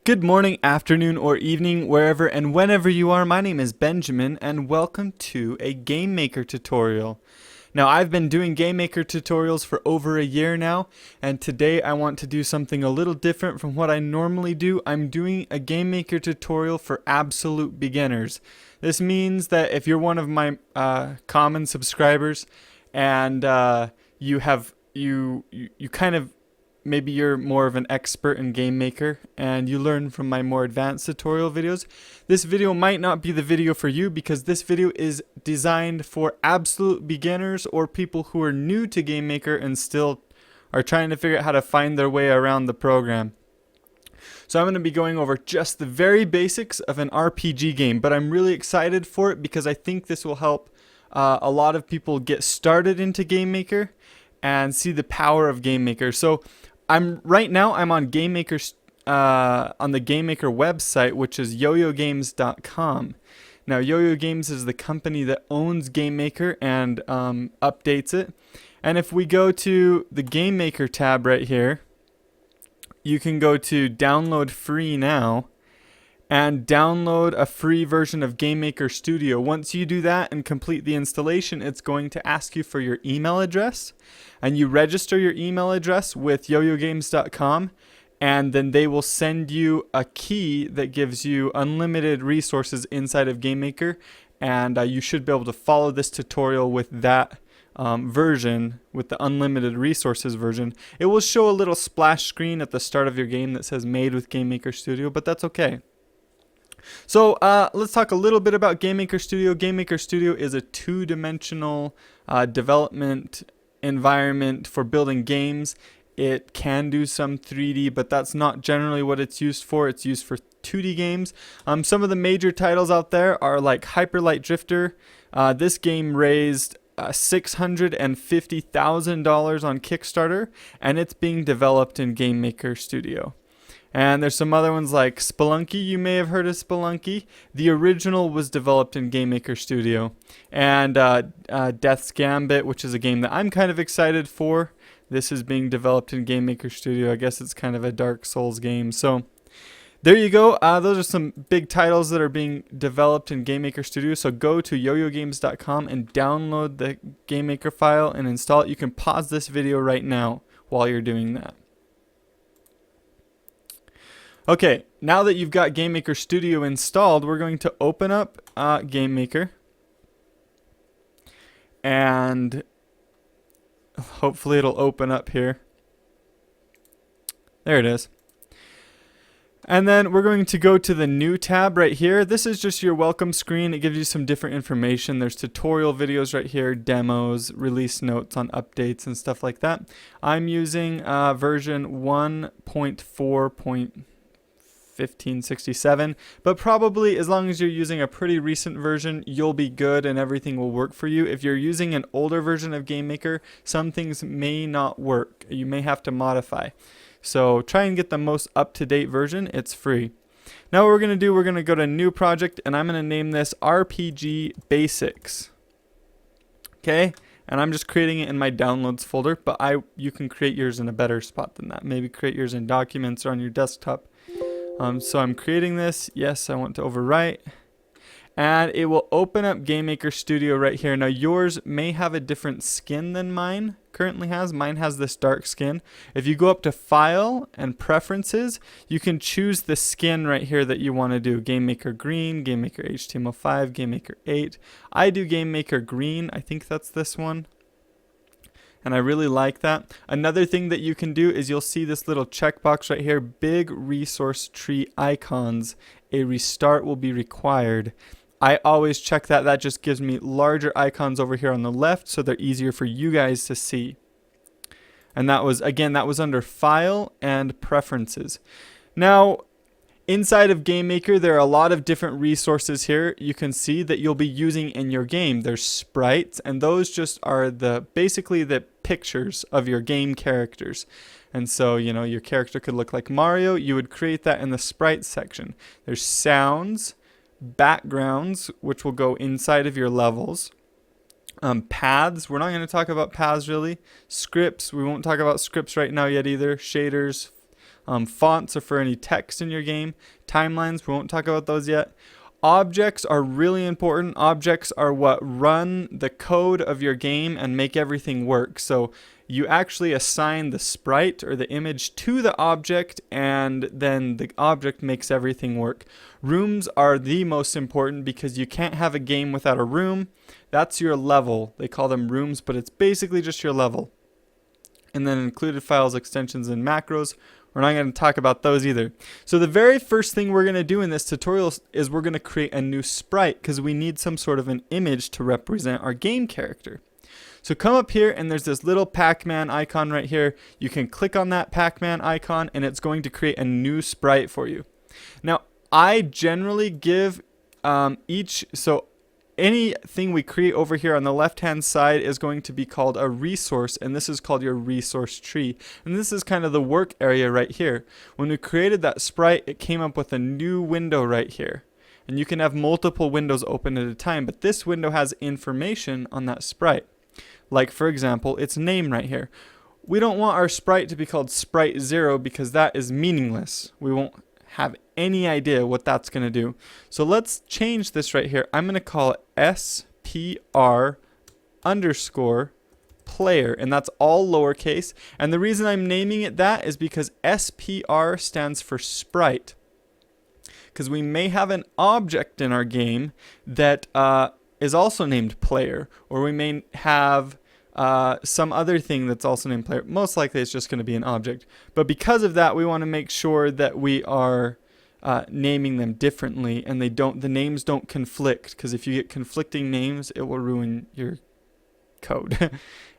Good morning, afternoon, or evening, wherever and whenever you are. My name is Benjamin, and welcome to a GameMaker tutorial. Now, I've been doing GameMaker tutorials for over a year now, and today I want to do something a little different from what I normally do. I'm doing a GameMaker tutorial for absolute beginners. This means that if you're one of my common subscribers and you kind of maybe you're more of an expert in GameMaker and you learn from my more advanced tutorial videos, this video might not be the video for you because this video is designed for absolute beginners or people who are new to GameMaker and still are trying to figure out how to find their way around the program. So I'm going to be going over just the very basics of an RPG game, but I'm really excited for it because I think this will help a lot of people get started into GameMaker and see the power of GameMaker. So right now I'm on GameMaker on the GameMaker website, which is yoyogames.com. Now, Yo-Yo Games is the company that owns GameMaker and updates it. And if we go to the GameMaker tab right here, you can go to download free now and download a free version of GameMaker Studio. Once you do that and complete the installation, it's going to ask you for your email address, and you register your email address with yoyogames.com, and then they will send you a key that gives you unlimited resources inside of GameMaker, and you should be able to follow this tutorial with that version, with the unlimited resources version. It will show a little splash screen at the start of your game that says made with GameMaker Studio, but that's okay. So let's talk a little bit about GameMaker Studio. GameMaker Studio is a two-dimensional development environment for building games. It can do some 3D, but that's not generally what it's used for. It's used for 2D games. Some of the major titles out there are like Hyper Light Drifter. This game raised $650,000 on Kickstarter, and it's being developed in GameMaker Studio. And there's some other ones like Spelunky. You may have heard of Spelunky. The original was developed in GameMaker Studio. And Death's Gambit, which is a game that I'm kind of excited for. This is being developed in GameMaker Studio. I guess it's kind of a Dark Souls game. So there you go. Those are some big titles that are being developed in GameMaker Studio. So go to yoyogames.com and download the GameMaker file and install it. You can pause this video right now while you're doing that. Okay, now that you've got GameMaker Studio installed, we're going to open up GameMaker, and hopefully it'll open up here. There it is. And then we're going to go to the new tab right here. This is just your welcome screen. It gives you some different information. There's tutorial videos right here, demos, release notes on updates and stuff like that. I'm using version 1.4.1567, but probably as long as you're using a pretty recent version, you'll be good and everything will work for you. If you're using an older version of GameMaker, some things may not work. You may have to modify. So try and get the most up-to-date version. It's free. Now what we're going to do, we're going to go to new project, and I'm going to name this RPG Basics. Okay? And I'm just creating it in my downloads folder, but you can create yours in a better spot than that. Maybe create yours in documents or on your desktop. So I'm creating this. Yes, I want to overwrite. And it will open up GameMaker Studio right here. Now yours may have a different skin than mine currently has. Mine has this dark skin. If you go up to File and Preferences, you can choose the skin right here that you want to do. GameMaker Green, GameMaker HTML5, GameMaker 8. I do GameMaker Green. I think that's this one. And I really like that. Another thing that you can do is you'll see this little checkbox right here, big resource tree icons. A restart will be required. I always check that. That just gives me larger icons over here on the left so they're easier for you guys to see. And that was under File and Preferences. Now, inside of GameMaker, there are a lot of different resources here you can see that you'll be using in your game. There's sprites, and those just are basically the pictures of your game characters. And so, your character could look like Mario. You would create that in the sprites section. There's sounds, backgrounds, which will go inside of your levels. Paths, we're not going to talk about paths really. Scripts, we won't talk about scripts right now yet either. Shaders, Fonts are for any text in your game. Timelines, we won't talk about those yet. Objects are really important. Objects are what run the code of your game and make everything work. So you actually assign the sprite or the image to the object, and then the object makes everything work. Rooms are the most important because you can't have a game without a room. That's your level. They call them rooms, but it's basically just your level. And then included files, extensions, and macros. We're not going to talk about those either. So the very first thing we're going to do in this tutorial is we're going to create a new sprite because we need some sort of an image to represent our game character. So come up here and there's this little Pac-Man icon right here. You can click on that Pac-Man icon and it's going to create a new sprite for you. Now I generally give anything we create over here on the left hand side is going to be called a resource, and this is called your resource tree, and this is kind of the work area right here. When we created that sprite, it came up with a new window right here, and you can have multiple windows open at a time, but this window has information on that sprite, like for example its name right here. We don't want our sprite to be called sprite 0 because that is meaningless. We won't have any idea what that's going to do. So let's change this right here. I'm going to call it SPR underscore player, and that's all lowercase. And the reason I'm naming it that is because SPR stands for sprite, because we may have an object in our game that is also named player, or we may have some other thing that's also named player. Most likely it's just going to be an object, but because of that we want to make sure that we are naming them differently and the names don't conflict, because if you get conflicting names it will ruin your code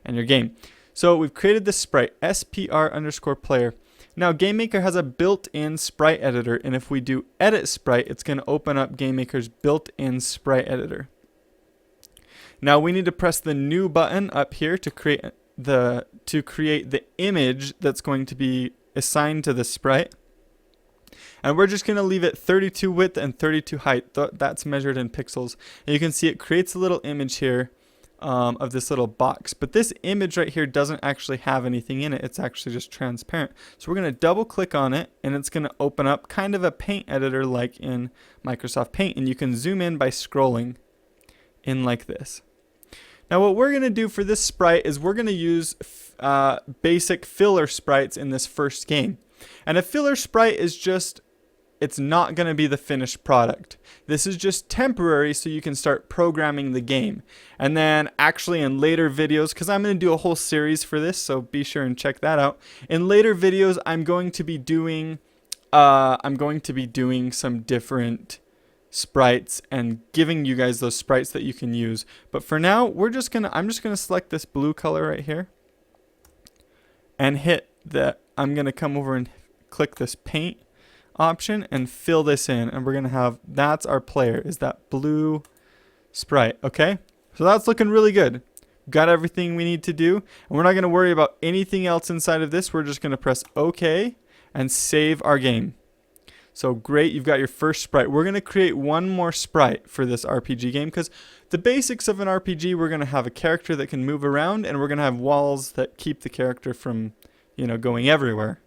and your game. So we've created this sprite SPR underscore player. Now GameMaker has a built-in sprite editor, and if we do edit sprite, it's going to open up GameMaker's built-in sprite editor. Now we need to press the new button up here to create the image that's going to be assigned to the sprite. And we're just going to leave it 32 width and 32 height. That's measured in pixels. And you can see it creates a little image here of this little box. But this image right here doesn't actually have anything in it. It's actually just transparent. So we're going to double click on it, and it's going to open up kind of a paint editor like in Microsoft Paint. And you can zoom in by scrolling in like this. Now what we're going to do for this sprite is we're going to use basic filler sprites in this first game. And a filler sprite is just, it's not going to be the finished product. This is just temporary so you can start programming the game. And then actually in later videos, because I'm going to do a whole series for this, so be sure and check that out. In later videos I'm going to be doing some different sprites and giving you guys those sprites that you can use. But for now, I'm just gonna select this blue color right here and hit the, I'm gonna come over and click this paint option and fill this in, and we're gonna have, that's our player, is that blue sprite. Okay, so that's looking really good. Got everything we need to do, and we're not gonna worry about anything else inside of this. We're just gonna press OK and save our game. So great, you've got your first sprite. We're going to create one more sprite for this RPG game, because the basics of an RPG, we're going to have a character that can move around, and we're going to have walls that keep the character from, going everywhere.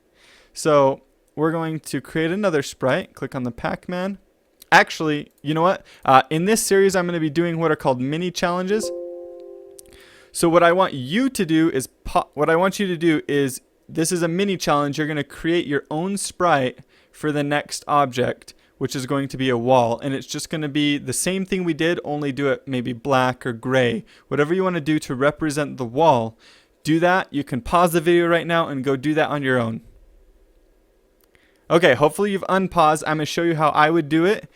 So we're going to create another sprite. Click on the Pac-Man. Actually, you know what? In this series, I'm going to be doing what are called mini challenges. So what I want you to do is, this is a mini challenge. You're going to create your own sprite for the next object, which is going to be a wall, and it's just going to be the same thing we did, only do it maybe black or gray. Whatever you want to do to represent the wall, do that. You can pause the video right now and go do that on your own. Okay, hopefully you've unpaused. I'm going to show you how I would do it,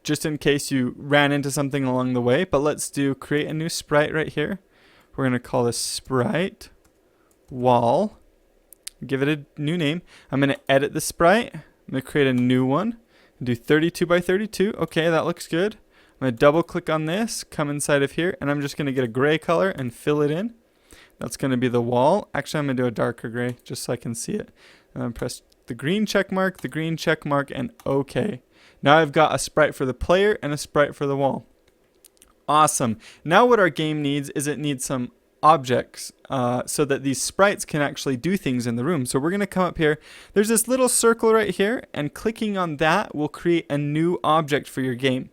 just in case you ran into something along the way. But let's create a new sprite right here. We're going to call this sprite wall. Give it a new name. I'm going to edit the sprite. I'm going to create a new one. Do 32 by 32. Okay, that looks good. I'm going to double click on this, come inside of here, and I'm just going to get a gray color and fill it in. That's going to be the wall. Actually, I'm going to do a darker gray just so I can see it. And then press the green check mark, and OK. Now I've got a sprite for the player and a sprite for the wall. Awesome. Now what our game needs is it needs some objects so that these sprites can actually do things in the room. So we're going to come up here. There's this little circle right here, and clicking on that will create a new object for your game.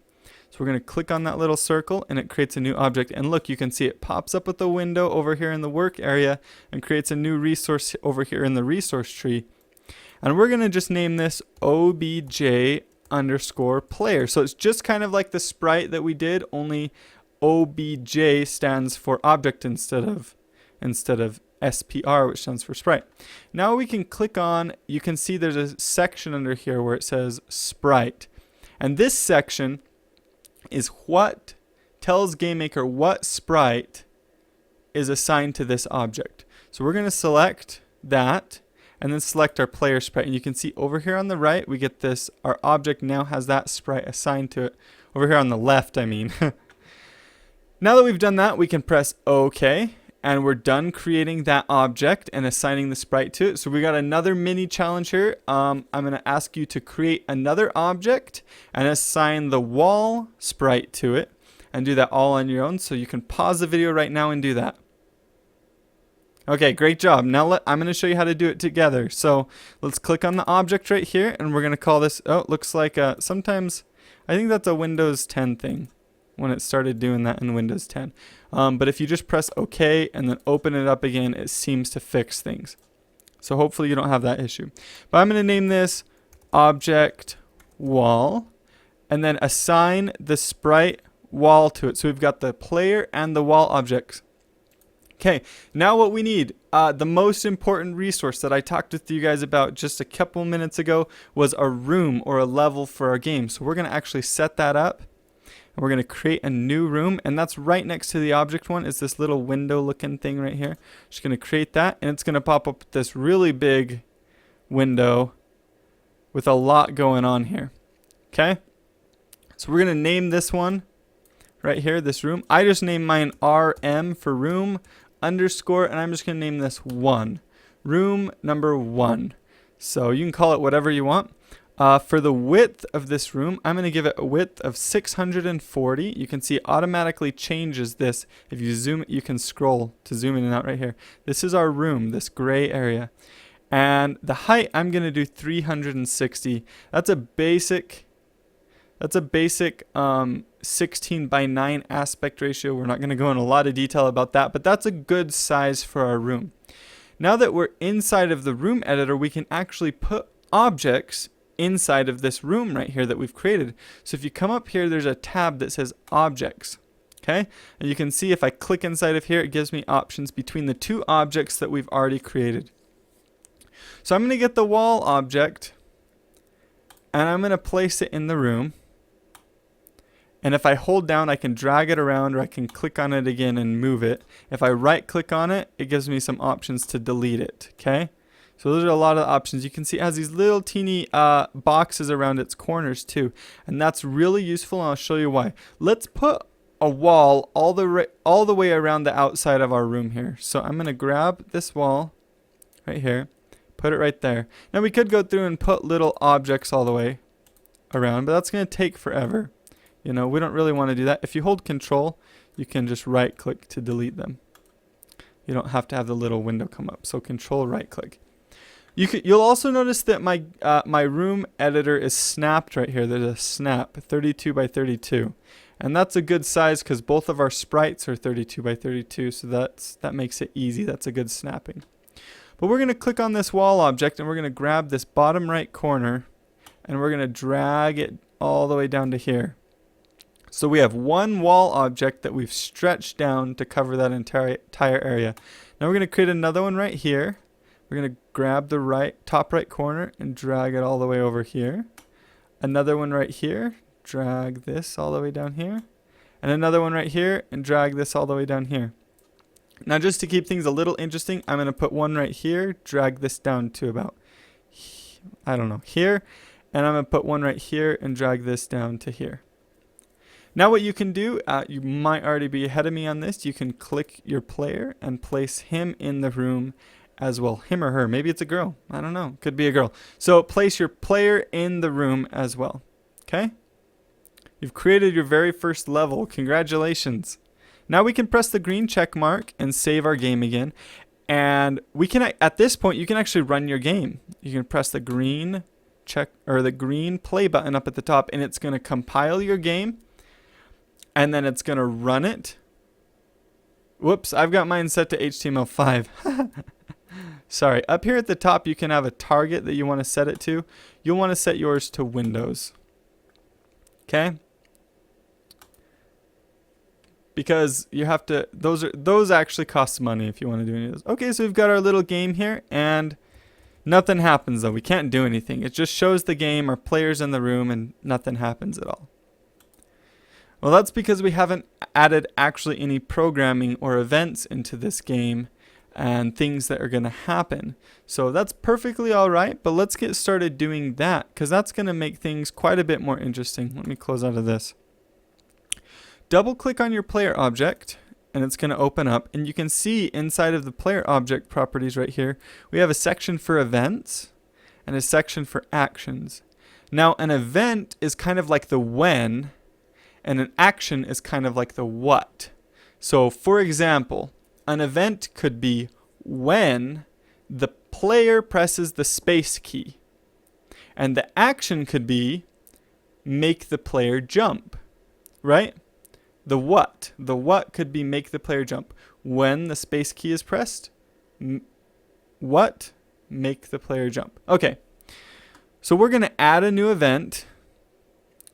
So we're going to click on that little circle and it creates a new object. And look, you can see it pops up with the window over here in the work area and creates a new resource over here in the resource tree. And we're going to just name this obj underscore player. So it's just kind of like the sprite that we did, only obj stands for object instead of SPR, which stands for sprite. Now we can click on, you can see there's a section under here where it says sprite. And this section is what tells GameMaker what sprite is assigned to this object. So we're going to select that and then select our player sprite. And you can see over here on the right, we get this, our object now has that sprite assigned to it. Over here on the left, I mean. Now that we've done that, we can press OK, and we're done creating that object and assigning the sprite to it. So we got another mini challenge here. I'm going to ask you to create another object and assign the wall sprite to it, and do that all on your own. So you can pause the video right now and do that. Okay, great job. Now I'm going to show you how to do it together. So let's click on the object right here, and we're going to call this, oh, it looks like sometimes, I think that's a Windows 10 thing when it started doing that in Windows 10. But if you just press OK and then open it up again, it seems to fix things. So hopefully you don't have that issue. But I'm going to name this object wall and then assign the sprite wall to it. So we've got the player and the wall objects. Okay, now what we need, the most important resource that I talked with you guys about just a couple minutes ago was a room or a level for our game. So we're going to actually set that up. And we're going to create a new room, and that's right next to the object one is this little window looking thing right here. Just going to create that, and it's going to pop up this really big window with a lot going on here. Okay, so we're going to name this one right here, this room. I just named mine RM for room underscore, and I'm just going to name this 1, room number 1. So you can call it whatever you want. For the width of this room, I'm going to give it a width of 640. You can see it automatically changes this. If you zoom, you can scroll to zoom in and out right here. This is our room, this gray area. And the height, I'm going to do 360. That's a basic 16 by 9 aspect ratio. We're not going to go in a lot of detail about that, but that's a good size for our room. Now that we're inside of the room editor, we can actually put objects inside of this room right here that we've created. So if you come up here, there's a tab that says objects. Okay, and you can see if I click inside of here, it gives me options between the two objects that we've already created. So I'm going to get the wall object and I'm going to place it in the room. And if I hold down, I can drag it around, or I can click on it again and move it. If I right click on it, it gives me some options to delete it. Okay, so those are a lot of options. You can see it has these little teeny boxes around its corners too, and that's really useful, and I'll show you why. Let's put a wall all the way around the outside of our room here. So I'm going to grab this wall right here, put it right there. Now we could go through and put little objects all the way around, but that's going to take forever. You know, we don't really want to do that. If you hold Control, you can just right click to delete them. You don't have to have the little window come up. So Control right click. You'll also notice that my room editor is snapped right here. There's a snap, 32 by 32. And that's a good size because both of our sprites are 32 by 32. So that makes it easy. That's a good snapping. But we're going to click on this wall object and we're going to grab this bottom right corner and we're going to drag it all the way down to here. So we have one wall object that we've stretched down to cover that entire area. Now we're going to create another one right here. We're going to grab the top right corner and drag it all the way over here. Another one right here, drag this all the way down here. And another one right here and drag this all the way down here. Now just to keep things a little interesting, I'm going to put one right here, drag this down to about, I don't know, here. And I'm going to put one right here and drag this down to here. Now what you can do, you might already be ahead of me on this, you can click your player and place him in the room as well. Him or her, maybe it's a girl, I don't know, could be a girl. So place your player in the room as well, okay? You've created your very first level, congratulations. Now we can press the green check mark and save our game again. And we can, at this point, you can actually run your game. You can press the green check or the green play button up at the top, and it's going to compile your game, and then it's going to run it. Whoops, I've got mine set to HTML5. Sorry, up here at the top you can have a target that you want to set it to. You'll want to set yours to Windows. Okay? Because you have to, those actually cost money if you want to do any of those. Okay, so we've got our little game here, and nothing happens though. We can't do anything. It just shows the game, our players in the room, and nothing happens at all. Well, that's because we haven't added actually any programming or events into this game and things that are going to happen. So that's perfectly all right, but let's get started doing that, because that's going to make things quite a bit more interesting. Let me close out of this. Double click on your player object, and it's going to open up, and you can see inside of the player object properties right here, we have a section for events and a section for actions. Now, an event is kind of like the when, and an action is kind of like the what. So, for example, an event could be when the player presses the space key, and the action could be make the player jump, right? The what could be make the player jump. When the space key is pressed, what? Make the player jump. Okay, so we're going to add a new event.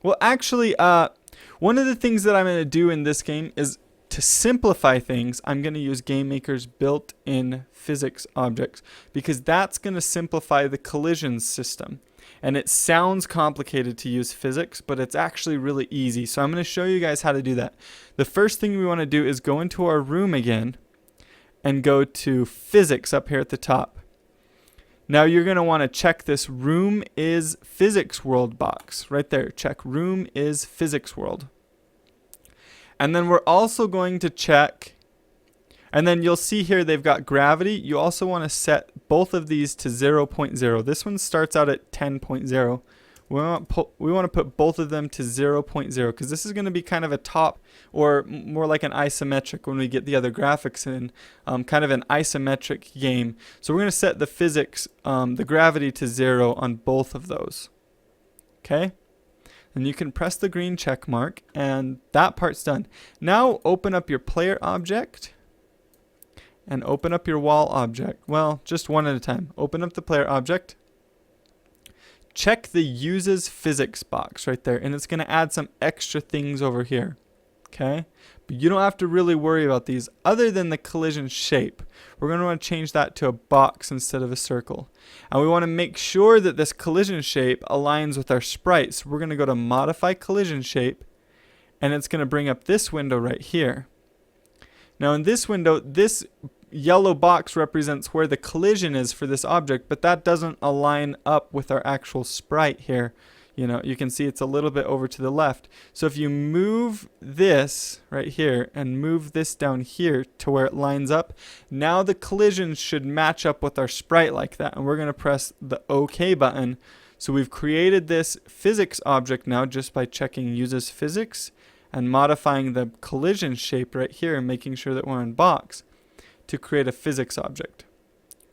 Well, actually, one of the things that I'm going to do in this game is to simplify things. I'm going to use GameMaker's built-in physics objects, because that's going to simplify the collision system. And it sounds complicated to use physics, but it's actually really easy. So I'm going to show you guys how to do that. The first thing we want to do is go into our room again and go to physics up here at the top. Now you're going to want to check this room is physics world box right there. Check room is physics world. And then we're also going to check, and then you'll see here they've got gravity. You also want to set both of these to 0.0. This one starts out at 10.0. We want to put both of them to 0.0, because this is going to be kind of a top, or more like an isometric when we get the other graphics in, kind of an isometric game. So we're going to set the physics, the gravity to 0 on both of those. Okay? And you can press the green check mark, and that part's done. Now open up your player object and open up your wall object. Well, just one at a time. Open up the player object. Check the uses physics box right there, and it's going to add some extra things over here. Okay? But you don't have to really worry about these other than the collision shape. We're going to want to change that to a box instead of a circle. And we want to make sure that this collision shape aligns with our sprite. So we're going to go to modify collision shape, and it's going to bring up this window right here. Now in this window, this yellow box represents where the collision is for this object, but that doesn't align up with our actual sprite here. You know, you can see it's a little bit over to the left. So if you move this right here and move this down here to where it lines up, now the collision should match up with our sprite like that. And we're going to press the OK button. So we've created this physics object now just by checking uses physics and modifying the collision shape right here and making sure that we're in box to create a physics object.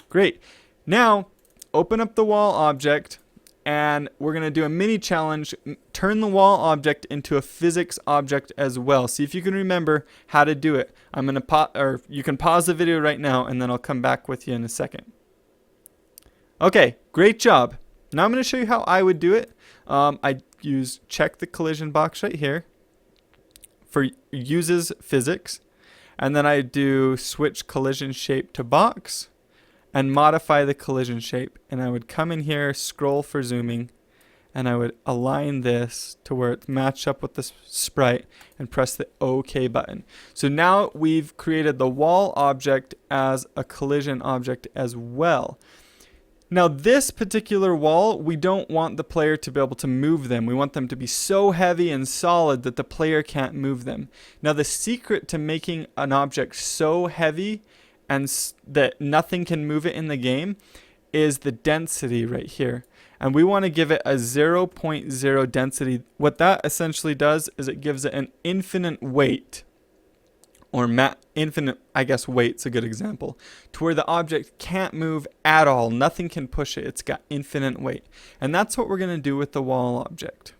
Great. Now open up the wall object, and we're going to do a mini challenge. Turn the wall object into a physics object as well. See if you can remember how to do it. I'm going to you can pause the video right now, and then I'll come back with you in a second. Okay, great job. Now I'm going to show you how I would do it. I use check the collision box right here for uses physics, and then I do switch collision shape to box and modify the collision shape. And I would come in here, scroll for zooming, and I would align this to where it's matched up with the sprite and press the OK button. So now we've created the wall object as a collision object as well. Now this particular wall, we don't want the player to be able to move them. We want them to be so heavy and solid that the player can't move them. Now the secret to making an object so heavy and that nothing can move it in the game is the density right here. And we want to give it a 0.0 density. What that essentially does is it gives it an infinite weight or infinite, I guess weight's a good example, to where the object can't move at all. Nothing can push it. It's got infinite weight. And that's what we're going to do with the wall object.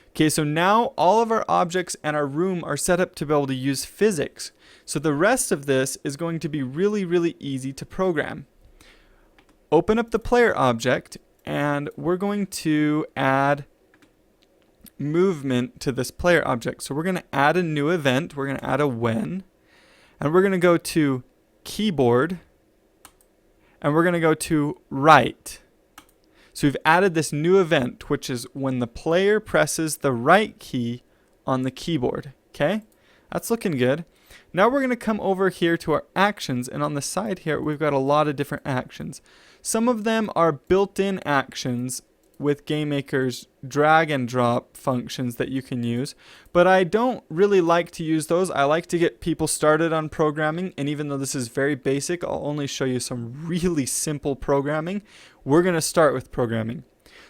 Okay, so now all of our objects and our room are set up to be able to use physics. So the rest of this is going to be really, really easy to program. Open up the player object, and we're going to add movement to this player object. So we're going to add a new event. We're going to add a when, and we're going to go to keyboard, and we're going to go to right. So we've added this new event, which is when the player presses the right key on the keyboard. Okay, that's looking good. Now we're going to come over here to our actions, and on the side here we've got a lot of different actions. Some of them are built-in actions with GameMaker's drag and drop functions that you can use, but I don't really like to use those. I like to get people started on programming, and even though this is very basic, I'll only show you some really simple programming. We're going to start with programming.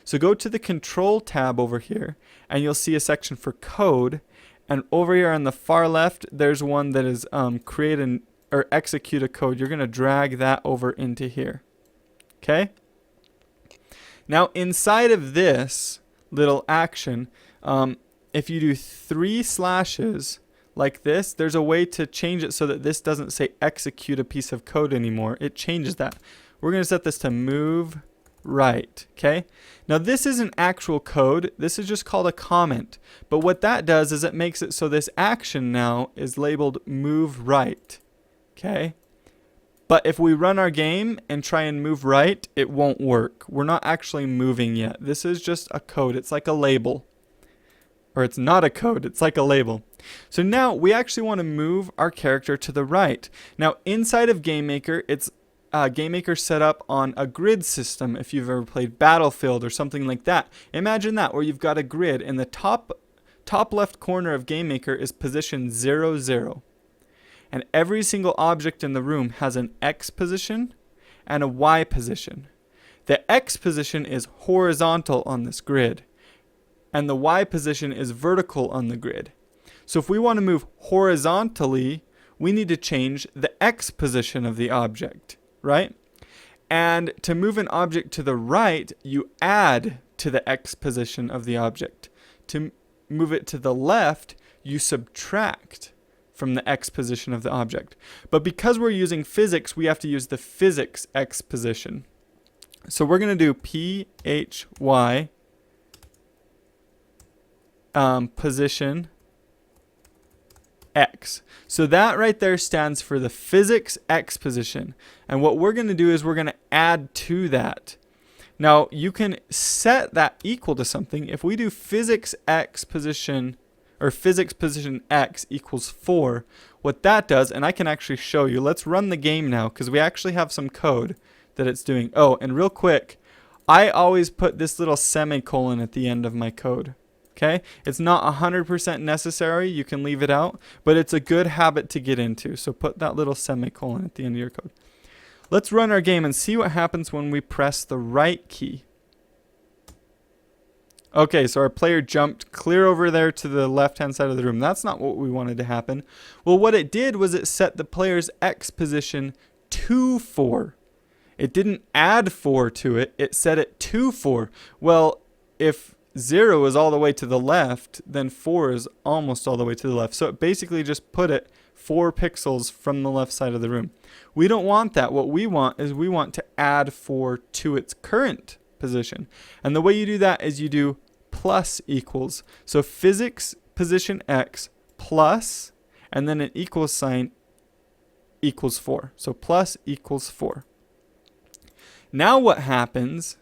So go to the Control tab over here, and you'll see a section for code, and over here on the far left there's one that is create or execute a code. You're going to drag that over into here. Okay? Now inside of this little action, if you do 3 slashes like this, there's a way to change it so that this doesn't say execute a piece of code anymore. It changes that. We're going to set this to move right. Okay? Now this isn't actual code. This is just called a comment. But what that does is it makes it so this action now is labeled move right. Okay? But if we run our game and try and move right, it won't work. We're not actually moving yet. This is just a code. It's like a label. Or it's not a code. It's like a label. So now we actually want to move our character to the right. Now inside of GameMaker, it's GameMaker set up on a grid system. If you've ever played Battlefield or something like that, imagine that, where you've got a grid and the top left corner of GameMaker is position 0, 0. And every single object in the room has an X position and a Y position. The X position is horizontal on this grid, and the Y position is vertical on the grid. So if we want to move horizontally, we need to change the X position of the object, right? And to move an object to the right, you add to the X position of the object. To move it to the left, you subtract from the X position of the object. But because we're using physics, we have to use the physics X position. So we're going to do PHY position X. So that right there stands for the physics X position. And what we're going to do is we're going to add to that. Now you can set that equal to something. If we do physics X position, or physics position X equals 4, what that does, and I can actually show you. Let's run the game now, because we actually have some code that it's doing. Oh, and real quick, I always put this little semicolon at the end of my code. Okay? It's not 100% necessary. You can leave it out, but it's a good habit to get into. So put that little semicolon at the end of your code. Let's run our game and see what happens when we press the right key. Okay, so our player jumped clear over there to the left-hand side of the room. That's not what we wanted to happen. Well, what it did was it set the player's X position to 4. It didn't add 4 to it. It set it to 4. Well, if 0 is all the way to the left, then 4 is almost all the way to the left. So it basically just put it 4 pixels from the left side of the room. We don't want that. What we want is we want to add 4 to its current position. And the way you do that is you do plus equals. So physics position X plus, and then an equals sign equals 4. So plus equals 4. Now what happens,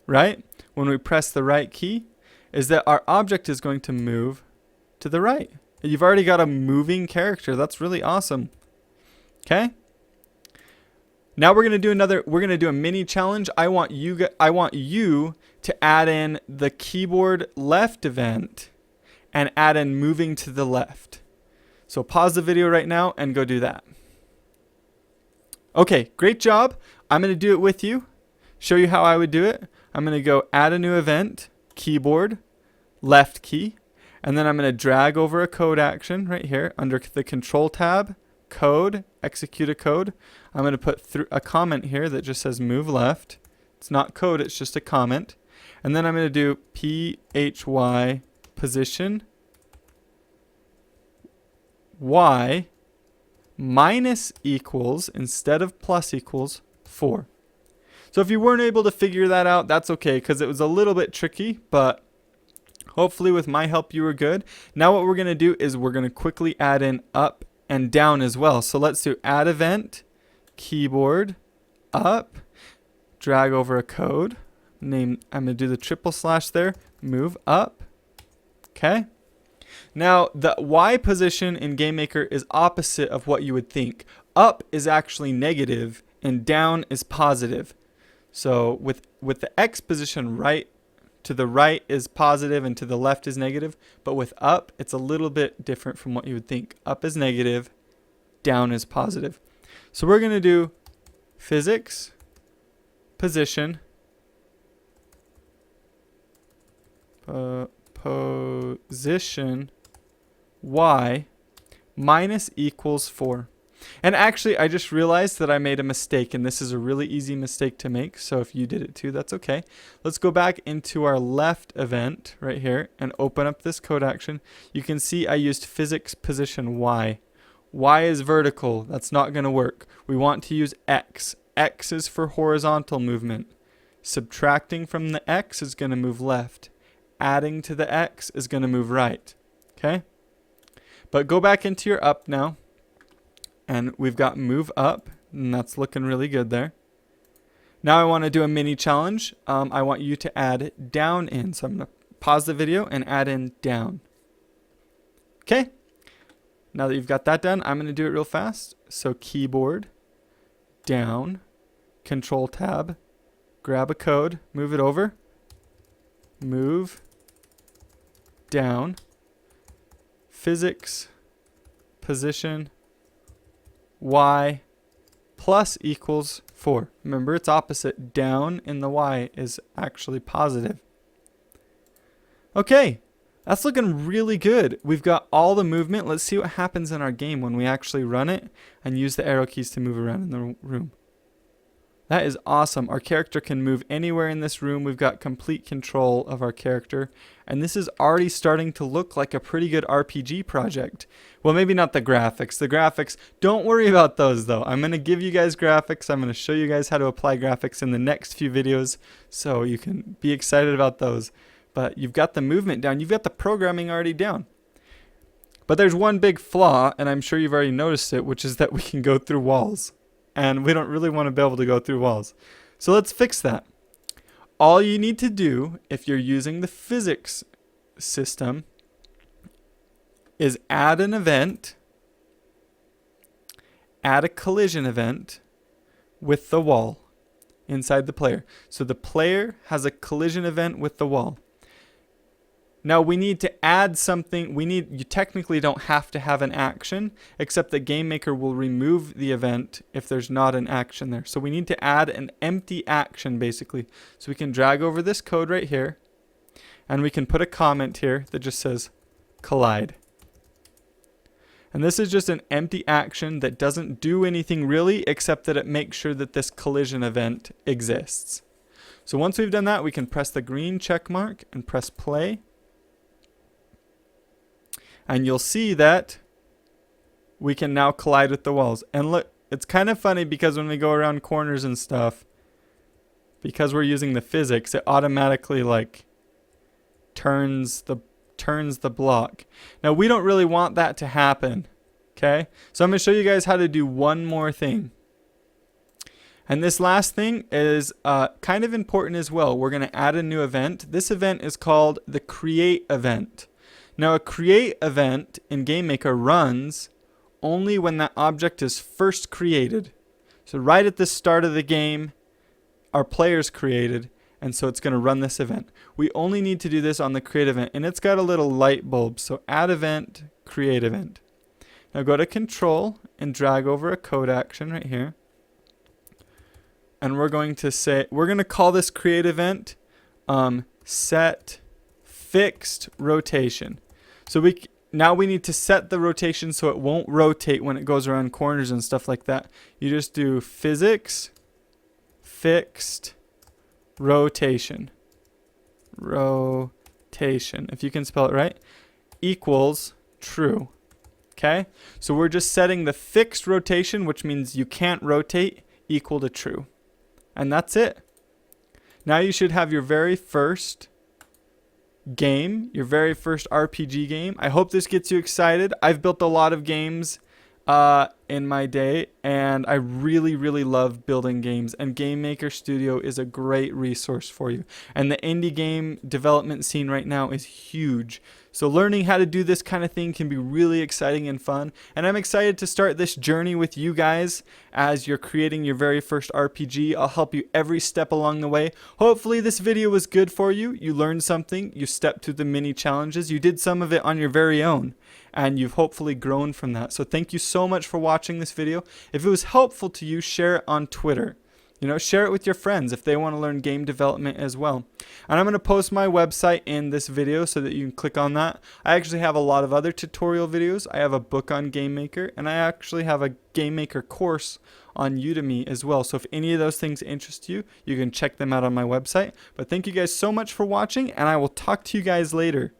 right, when we press the right key, is that our object is going to move to the right. You've already got a moving character. That's really awesome. Okay? Now we're going to do a mini challenge. I want you to add in the keyboard left event and add in moving to the left. So pause the video right now and go do that. Okay, great job. I'm going to do it with you, show you how I would do it. I'm going to go add a new event, keyboard, left key, And then I'm going to drag over a code action right here under the control tab, code, execute a code. I'm going to put through a comment here that just says move left. It's not code, it's just a comment. And then I'm going to do phy position y minus equals, instead of plus equals, 4. So if you weren't able to figure that out, that's okay, because it was a little bit tricky, but hopefully with my help you were good. Now what we're going to do is we're going to quickly add in up and down as well. So let's do add event, keyboard, up, drag over a code, name, I'm going to do the / there, move up, okay? Now, the Y position in GameMaker is opposite of what you would think. Up is actually negative and down is positive. So with the X position, right to the right is positive and to the left is negative. But with up, it's a little bit different from what you would think. Up is negative, down is positive. So we're going to do physics, position, position y minus equals 4. And actually, I just realized that I made a mistake, and this is a really easy mistake to make. So if you did it too, that's okay. Let's go back into our left event right here and open up this code action. You can see I used physics position y. Y is vertical. That's not going to work. We want to use x. X is for horizontal movement. Subtracting from the x is going to move left. Adding to the x is going to move right. Okay? But go back into your up now. And we've got move up. And that's looking really good there. Now I want to do a mini challenge. I want you to add down in. So I'm going to pause the video and add in down. Okay? Now that you've got that done, I'm going to do it real fast. So keyboard, down, control tab, grab a code, move it over, move, down, physics, position, y plus equals 4. Remember, it's opposite. Down in the y is actually positive. Okay, that's looking really good. We've got all the movement. Let's see what happens in our game when we actually run it and use the arrow keys to move around in the room. That is awesome. Our character can move anywhere in this room. We've got complete control of our character. And this is already starting to look like a pretty good RPG project. Well, maybe not the graphics. The graphics, don't worry about those though. I'm going to give you guys graphics. I'm going to show you guys how to apply graphics in the next few videos. So you can be excited about those. But you've got the movement down. You've got the programming already down. But there's one big flaw, and I'm sure you've already noticed it, which is that we can go through walls. And we don't really want to be able to go through walls. So let's fix that. All you need to do, if you're using the physics system, is add an event, add a collision event with the wall inside the player. So the player has a collision event with the wall. Now we need to add something. You technically don't have to have an action, except that GameMaker will remove the event if there's not an action there. So we need to add an empty action basically. So we can drag over this code right here, and we can put a comment here that just says collide. And this is just an empty action that doesn't do anything really, except that it makes sure that this collision event exists. So once we've done that, we can press the green check mark and press play. And you'll see that we can now collide with the walls. And look, it's kind of funny because when we go around corners and stuff, because we're using the physics, it automatically like turns the block. Now we don't really want that to happen. Okay? So I'm going to show you guys how to do one more thing. And this last thing is kind of important as well. We're going to add a new event. This event is called the create event. Now a create event in GameMaker runs only when that object is first created. So right at the start of the game, our player's created, and so it's going to run this event. We only need to do this on the create event, and it's got a little light bulb. So add event, create event. Now go to control and drag over a code action right here. And we're going to call this create event set fixed rotation. So now we need to set the rotation so it won't rotate when it goes around corners and stuff like that. You just do physics fixed rotation, if you can spell it right, equals true. Okay, so we're just setting the fixed rotation, which means you can't rotate, equal to true. And that's it. Now you should have your very first game, your very first RPG game. I hope this gets you excited. I've built a lot of games in my day, and I really, really love building games, and GameMaker Studio is a great resource for you. And the indie game development scene right now is huge. So learning how to do this kind of thing can be really exciting and fun. And I'm excited to start this journey with you guys as you're creating your very first RPG. I'll help you every step along the way. Hopefully this video was good for you. You learned something. You stepped through the mini challenges. You did some of it on your very own, and you've hopefully grown from that. So thank you so much for watching this video. If it was helpful to you, share it on Twitter. Share it with your friends if they want to learn game development as well. And I'm going to post my website in this video so that you can click on that. I actually have a lot of other tutorial videos. I have a book on GameMaker, and I actually have a GameMaker course on Udemy as well. So if any of those things interest you, you can check them out on my website. But thank you guys so much for watching, and I will talk to you guys later.